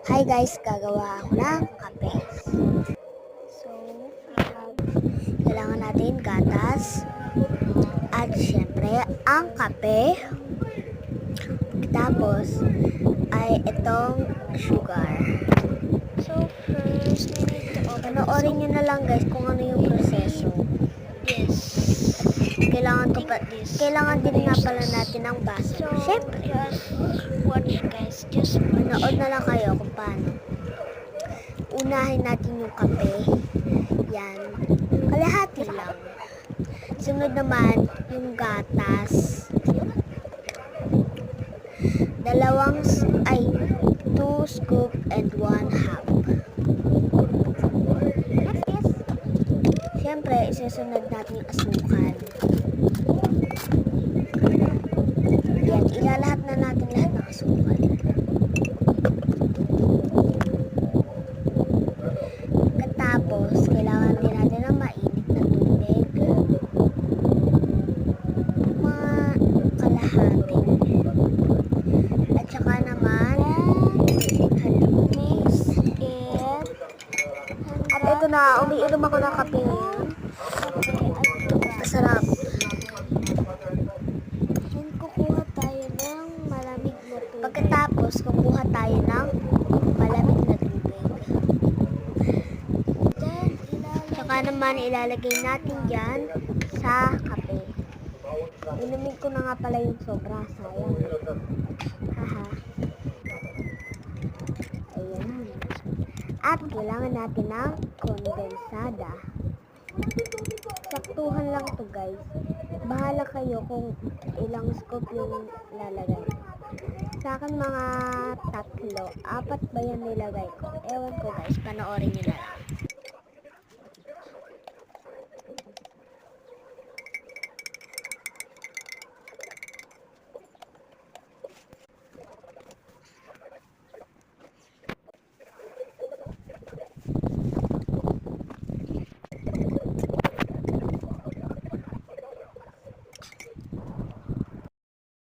Hi guys, gagawa ako ng kape. So, kailangan natin gatas at syempre ang kape. Tapos ay itong sugar. So first, we need to open Panoorin nyo na lang guys kung ano yung proseso. Yes. Kailangan din nga pala natin ng baso. So, Syempre, just watch guys. Just watch. manood na lang kayo kung paano. Unahin natin yung kape. Yan. Kalahati lang. Sunod naman yung gatas. 2 scoop and 1 half. Next is, syempre, isusunod natin yung asukal. Yan, ilalahat na natin lahat ng asukal. Tapos, kailangan din natin ng mainit na tubig. Mga kalahati. At saka naman, Mix it. at ito na, umiinom ako ng kape ngayon. Masarap. And kukuha tayo ng malamig na tubig. Pagkatapos, kukuha tayo ng malamig na tubig. Then, Saka naman, ilalagay natin dyan sa kape. Inumin ko na nga pala yung sobra. Sayang. Haha. Ayan. At kailangan natin ng kondensada. Saktuhan lang to guys. Bahala kayo kung ilang scoop yung lalagay. Sa akin mga 3, 4 ba yan nilagay ko? Ewan ko guys, panoorin nyo na lang.